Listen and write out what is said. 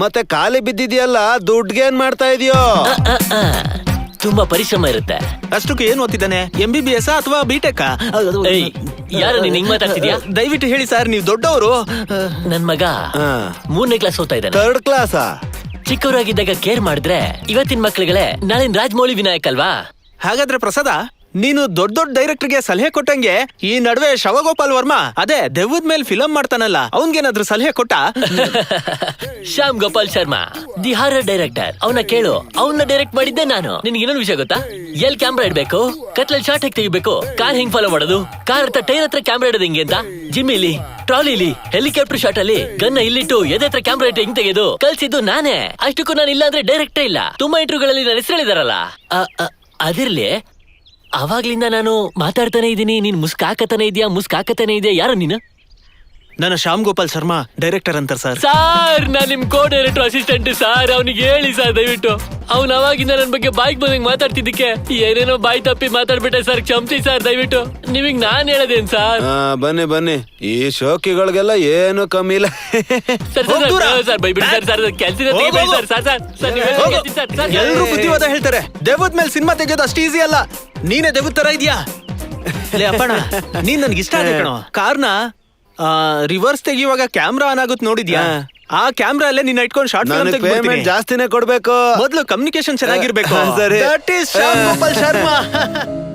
ಮತ್ತೆ ಖಾಲಿ ಬಿದ್ದಿದ್ಯಲ್ಲ, ದುಡ್ಗೇನ್ ಮಾಡ್ತಾ ಇದೀಯೋ? ತುಂಬಾ ಪರಿಶ್ರಮ ಇರುತ್ತೆ. ಅಷ್ಟಕ್ಕೆ ಏನ್ ಓದ್ತಿದ್ದಾನೆ? MBBS ಅಥವಾ B.Tech? ಯಾರು ನೀನ್ ಹಿಂಗ್ ಮಾತಾಡ್ತಿದ್ಯಾ? ದಯವಿಟ್ಟು ಹೇಳಿ ಸರ್, ನೀವು ದೊಡ್ಡವರು. ನನ್ ಮಗ 3ನೇ ಕ್ಲಾಸ್ ಓದ್ತಾ ಇದ್ದಾನೆ. 3rd ಕ್ಲಾಸಾ? ಚಿಕ್ಕವರಾಗಿದ್ದಾಗ ಕೇರ್ ಮಾಡಿದ್ರೆ ಇವತ್ತಿನ ಮಕ್ಳುಗಳೇ ನಾಳಿನ ರಾಜಮೌಳಿ ವಿನಾಯಕ್ ಅಲ್ವಾ? ಹಾಗಾದ್ರೆ ಪ್ರಸಾದ, ನೀನು ದೊಡ್ಡ ಡೈರೆಕ್ಟರ್ಗೆ ಸಲಹೆ ಕೊಟ್ಟಂಗೆ ಈ ನಡುವೆ ಶವಗೋಪಾಲ್ ವರ್ಮಾ ಅದೇ ದೆವ್ವದ ಮೇಲೆ ಫಿಲಂ ಮಾಡ್ತಾನಲ್ಲ, ಅವನ್ಗೇನಾದ್ರೂ ಸಲಹೆ ಕೊಟ್ಟ? Shyam Gopal Sharma the horror director, ಅವನ ಕೇಳು. ಅವನ್ನ ಡೈರೆಕ್ಟ್ ಮಾಡಿದ್ದೆ ನಾನು. ನಿನ್ಗೆ ಇನ್ನೊಂದು ವಿಷಯ ಗೊತ್ತಾ? ಎಲ್ ಕ್ಯಾಮ್ರಾ ಇಡ್ಬೇಕು, ಕತ್ಲಲ್ಲಿ ಶಾರ್ಟ್ ಹೇಗೆ ತೆಗಿಬೇಕು, ಕಾರ್ ಹೆಂಗ್ ಫಾಲೋ ಮಾಡೋದು, ಕಾರ್ ಹತ್ರ ಟೈರ್ ಹತ್ರ ಕ್ಯಾಮ್ರಾ ಇಡೋದು ಹಿಂಗೆ ಅಂತ, ಜಿಮ್ಮಿಲಿ ಟ್ರಾಲಿಲಿ ಹೆಲಿಕಾಪ್ಟರ್ ಶಾಟ್ ಅಲ್ಲಿ ಗನ್ನ ಇಲ್ಲಿಟ್ಟು ಎದೆ ಹತ್ರ ಕ್ಯಾಮ್ರಾ ಇಟ್ಟು ಹಿಂಗ್ ತೆಗೆದು ಕಲ್ಸಿದ್ದು ನಾನೇ. ಅಷ್ಟಕ್ಕೂ ನಾನು ಇಲ್ಲ ಅಂದ್ರೆ ಡೈರೆಕ್ಟೇ ಇಲ್ಲ. ತುಂಬಾ ಇಂಟರ್ವ್ಯೂಗಳಲ್ಲಿ ನನ್ನ ಹೆಸರು ಹೇಳಿದಾರಲ್ಲ. ಅದಿರ್ಲಿ, ಅವಾಗ್ಲಿಂದ ನಾನು ಮಾತಾಡ್ತಾನೆ ಇದೀನಿ, ನೀನ್ ಮುಸ್ಕಾಕತಾನೆ ಇದೆಯಾ? ಯಾರು ನೀನು? ನನ್ನ ಶ್ಯಾಮ್ ಗೋಪಾಲ್ ಶರ್ಮಾ ಡೈರೆಕ್ಟರ್ ಅಂತಾರೆ ಸರ್. ಸಾರ್, ನಾನ್ ನಿಮ್ ಕೋ ಡೈರೆಕ್ಟರ್ ಅಸಿಸ್ಟೆಂಟ್ ಸಾರ್. ಅವನಿಗೆ ಹೇಳಿ ಸರ್ ದಯವಿಟ್ಟು. ಅವ್ನು ಅವಾಗಿಂದ ನನ್ ಬಗ್ಗೆ ಬಾಯ್ಗೆ ಬಂದಂಗ್ ಮಾತಾಡ್ತಿದ್ದಕ್ಕೆ ಏನೇನೋ ಬಾಯಿ ತಪ್ಪಿ ಮಾತಾಡ್ಬಿಟ್ಟೆ ಸರ್, ಕ್ಷಮಿಸಿ ಸರ್ ದಯವಿಟ್ಟು. ನಿಮಗ್ ನಾನ್ ಹೇಳದೇನ್ ಸರ್? ಬನ್ನಿ, ಈ ಶೋಕಿಗಳಿಗೆಲ್ಲ ಏನು ಕಮ್ಮಿ ಇಲ್ಲ. ಸರ್ ಬೈಬಿಡಿ ಸರ್, ಕೆಲ್ಸದ ಎಲ್ರು ಬುದ್ಧಿವಾದ ಹೇಳ್ತಾರೆ, ದೆವ್ವದ ಮೇಲೆ ಸಿನಿಮಾ ತೆಗೆಯೋದು ಅಷ್ಟು ಈಸಿ ಅಲ್ಲ. ನೀನೇ ದೆವ್ವದ ತರ ಇದೆಯಾ? ಅಪ್ಪಣ, ನೀನ್ ನನ್ಗೆ ಇಷ್ಟ ಆದ ಕಣೋ. ಕಾರ್ನ ರಿವರ್ಸ್ ತೆಗಿಯುವಾಗ ಕ್ಯಾಮ್ರಾ ಆನ್ ಆಗುತ್ತೆ ನೋಡಿದ್ಯಾ? ಆ ಕ್ಯಾಮ್ರಾ ಅಲ್ಲೇ ನಿನ್ನ ಇಟ್ಕೊಂಡು ಶಾರ್ಟ್ ಫಿಲ್ಮ್ ತೆಗಿತೀನಿ. ಜಾಸ್ತಿನೇ ಕೊಡ್ಬೇಕು. ಮೊದ್ಲು ಕಮ್ಯುನಿಕೇಶನ್ ಚೆನ್ನಾಗಿರ್ಬೇಕು. ಸರಿ. That is Shyam Gopal Sharma.